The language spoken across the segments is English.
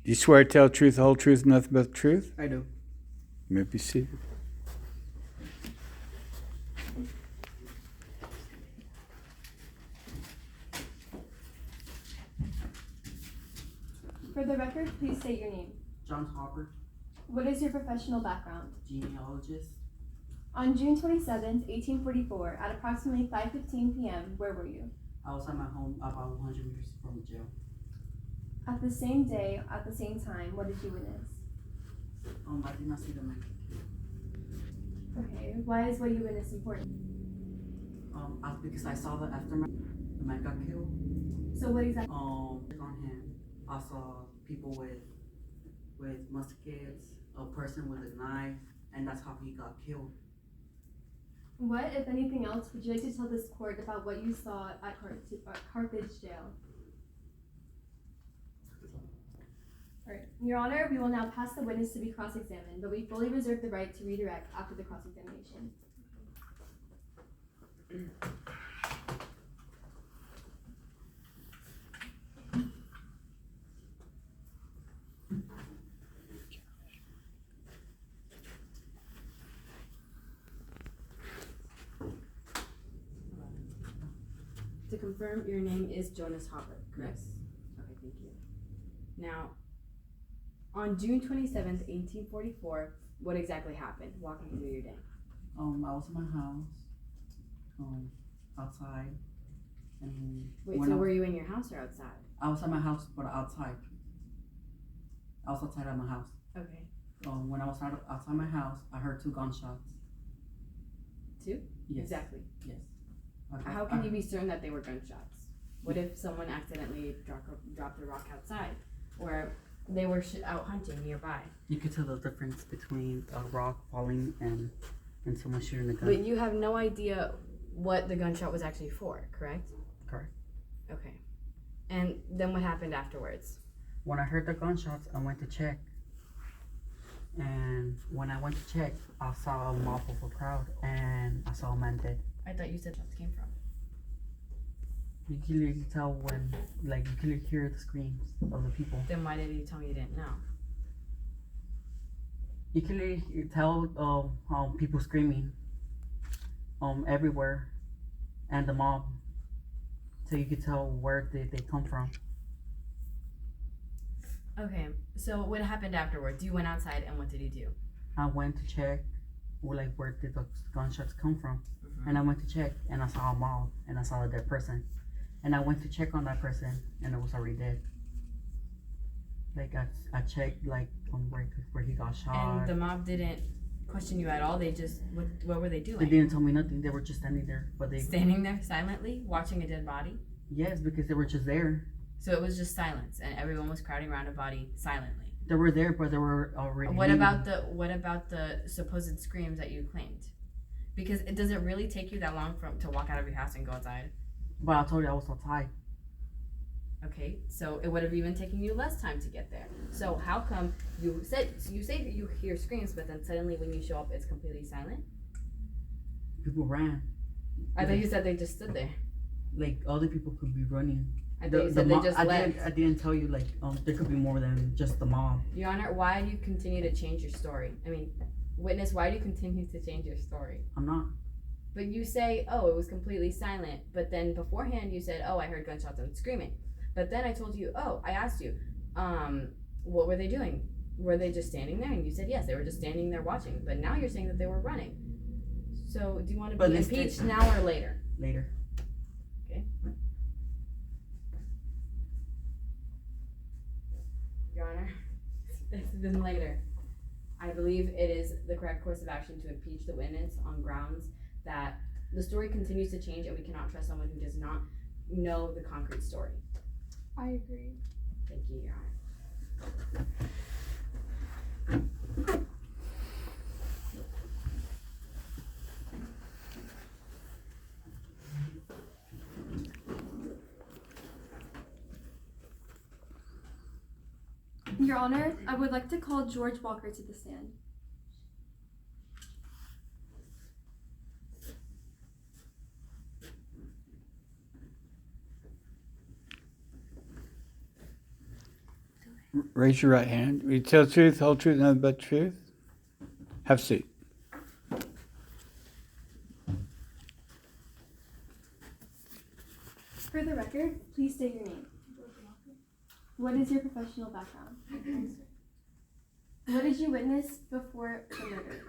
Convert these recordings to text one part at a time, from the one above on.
Do you swear to tell the truth, the whole truth, and nothing but the truth? I do. You may be seated. For the record, please state your name. John Hopper, What is your professional background? genealogist. On June 27th, 1844, at approximately 5:15 p.m., where were you? I was at my home about 100 meters from the jail. At the same day, at the same time, what did you witness? I did not see the man. Okay, why is what you witnessed important? Because I saw the aftermath. The man got killed. So what exactly? On him, I saw people with muskets, a person with a knife, and that's how he got killed. What, if anything else, would you like to tell this court about what you saw at Carthage Jail? Alright, Your Honor, we will now pass the witness to be cross-examined, but we fully reserve the right to redirect after the cross-examination. To confirm, your name is Jonas Hopper, correct? Yes. Okay, thank you. Now, on June 27th, 1844, what exactly happened? Walk me through your day. I was in my house, outside, and Wait, when so were you in your house or outside? I was at my house, but outside. I was outside of my house. Okay. When I was outside my house, I heard 2 gunshots. 2? Yes. Exactly. Yes. How can you be certain that they were gunshots? What if someone accidentally dropped a rock outside? Or they were out hunting nearby? You could tell the difference between a rock falling and someone shooting a gun. But you have no idea what the gunshot was actually for, correct? Correct. Okay. And then what happened afterwards? When I heard the gunshots, I went to check. And when I went to check, I saw a mob of a crowd, and I saw a man dead. I thought you said shots came from. You can clearly tell when, you can hear the screams of the people. Then why did you tell me you didn't know? You can clearly tell people screaming everywhere, and the mob, so you could tell where they come from. Okay, so what happened afterwards? You went outside and what did you do? I went to check, where did the gunshots come from? Mm-hmm. And I went to check, and I saw a mob, and I saw a dead person. And I went to check on that person, and it was already dead. I checked, where he got shot. And the mob didn't question you at all? They just, what were they doing? They didn't tell me nothing. They were just standing there. But they Standing there silently, watching a dead body? Yes, because they were just there. So it was just silence, and everyone was crowding around a body silently. They were there, but they were already. What about the supposed screams that you claimed? Because does it really take you that long to walk out of your house and go outside? But I told you I was outside. Okay, so it would have even taken you less time to get there. So how come you say that you hear screams, but then suddenly when you show up, it's completely silent? People ran. I thought you said they just stood there. Other people could be running. I thought you said they just left. I didn't tell you there could be more than just the mob. Your Honor, why do you continue to change your story? I mean, witness, why do you continue to change your story? I'm not. But you say, oh, it was completely silent. But then beforehand you said, oh, I heard gunshots and screaming. But then I told you, oh, I asked you, what were they doing? Were they just standing there? And you said, yes, they were just standing there watching. But now you're saying that they were running. So do you want to be impeached now or later? Later. Okay. Your Honor, this has been later. I believe it is the correct course of action to impeach the witness on grounds that the story continues to change and we cannot trust someone who does not know the concrete story. I agree. Thank you, Your Honor. Your Honor, I would like to call George Walker to the stand. Raise your right hand. Will you tell the truth, whole truth, nothing but the truth? Have a seat. For the record, please state your name. What is your professional background? What did you witness before the murder?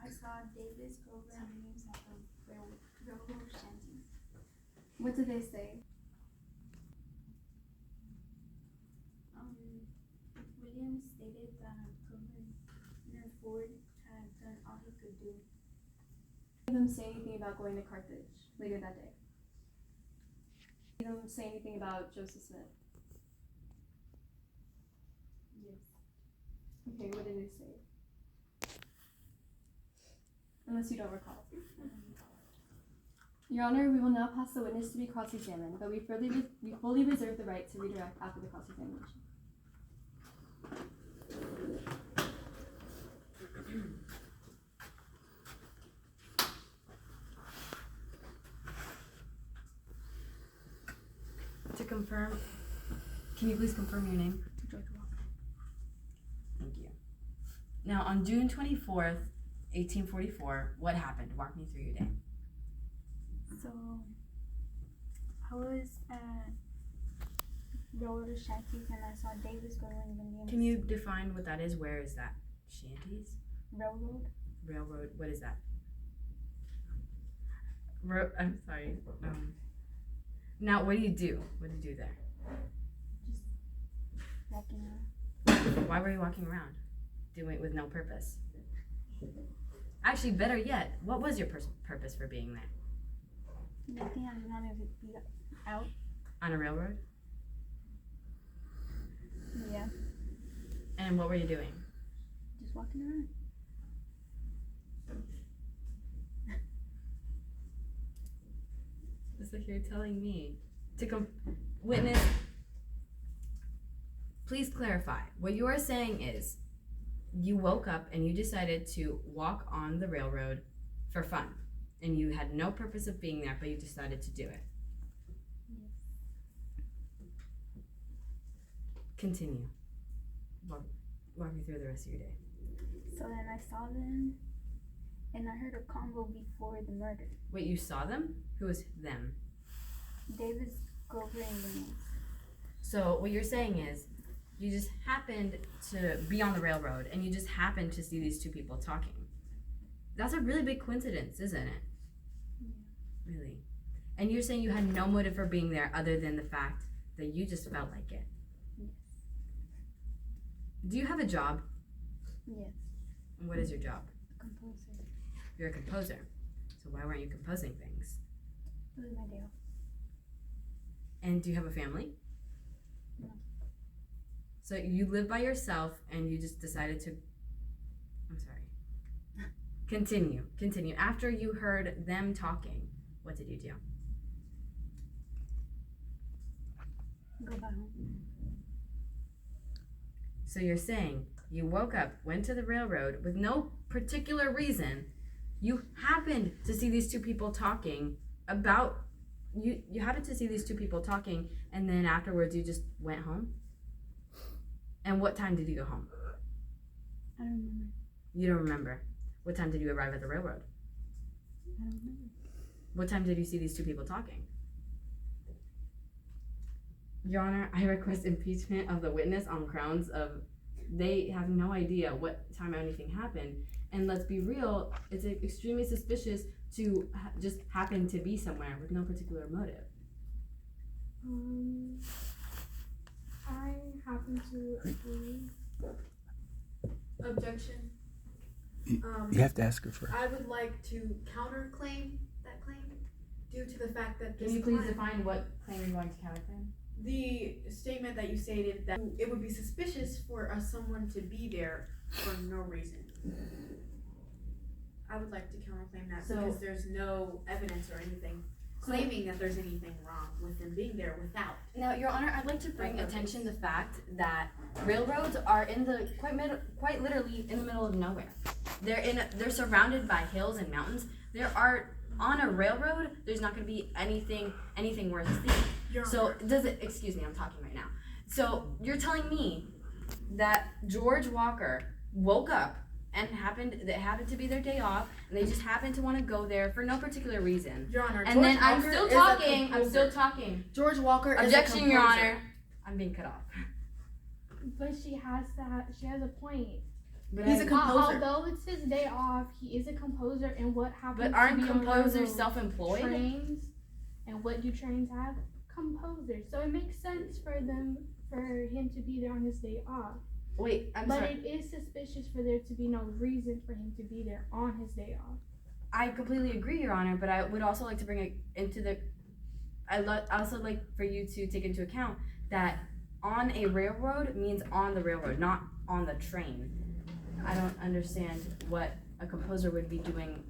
I saw Davis go around names at the railroad shanty. What did they say? Williams stated that Governor Ford had done all he could do. Did them say anything about going to Carthage later that day? Did them say anything about Joseph Smith? Yes. Okay, what did they say? Unless you don't recall. Your Honor, we will now pass the witness to be cross-examined, but we fully reserve the right to redirect after the cross-examination. To confirm, can you please confirm your name? George Walker. Thank you. Now, on June 24th, 1844, what happened? Walk me through your day. So, I was at railroad shanties and I saw Davis go around Williams. Can you define what that is? Where is that? Shanties? Railroad? Railroad? What is that? I'm sorry. Now, what do you do? What do you do there? Just walking around. Why were you walking around? Doing it with no purpose? Actually, better yet, what was your purpose for being there? Nothing, I just wanted to be out. On a railroad? Yeah. And what were you doing? Just walking around. It's like you're telling me to witness. Please clarify. What you are saying is you woke up and you decided to walk on the railroad for fun. And you had no purpose of being there, but you decided to do it. Yes. Continue. Walk me through the rest of your day. So then I saw them and I heard a convo before the murder. Wait, you saw them? Who was them? Davis, Grover, and Williams. So what you're saying is you just happened to be on the railroad and you just happened to see these two people talking. That's a really big coincidence, isn't it? Yeah. Really. And you're saying you had no motive for being there other than the fact that you just felt like it. Yes. Do you have a job? Yes. And what is your job? Composer. You're a composer. So why weren't you composing things? It was my day off. And do you have a family? No. So you live by yourself and you just decided to, I'm sorry. Continue. After you heard them talking, what did you do? Go back home. So you're saying you woke up, went to the railroad with no particular reason. You happened to see these two people talking about, you happened to see these two people talking, and then afterwards you just went home? And what time did you go home? I don't remember. You don't remember. What time did you arrive at the railroad? I don't remember. What time did you see these two people talking? Your Honor, I request impeachment of the witness on grounds of they have no idea what time anything happened. And let's be real, it's extremely suspicious to just happen to be somewhere with no particular motive. I happen to agree. Objection. You have to ask her first. I would like to counterclaim that claim due to the fact that Can this you please client- define what claim you're going to counterclaim? the statement that you stated that it would be suspicious for someone to be there for no reason. I would like to counterclaim that So- because there's no evidence or anything claiming that there's anything wrong with them being there without. Now, Your Honor, I'd like to bring attention to the fact that railroads are in the quite literally in the middle of nowhere. They're surrounded by hills and mountains. On a railroad, there's not going to be anything worth seeing. Your So Honor, excuse me, I'm talking right now. So you're telling me that George Walker woke up and happened to be their day off, and they just happened to want to go there for no particular reason. Your Honor, And George then I'm Walker still is a talking. I'm composer. still talking. George Walker is a Objection, Your composer. Honor. I'm being cut off. But she has a point. But He's a composer. Although it's his day off, he is a composer, and what happens But aren't to be on composers railroad self-employed? trains, and what do trains have? Composers. So it makes sense for him to be there on his day off. Wait, I'm But sorry. it is suspicious for there to be no reason for him to be there on his day off. I completely agree, Your Honor, but I would also like to bring it into the. I also like for you to take into account that on a railroad means on the railroad, not on the train. I don't understand what a composer would be doing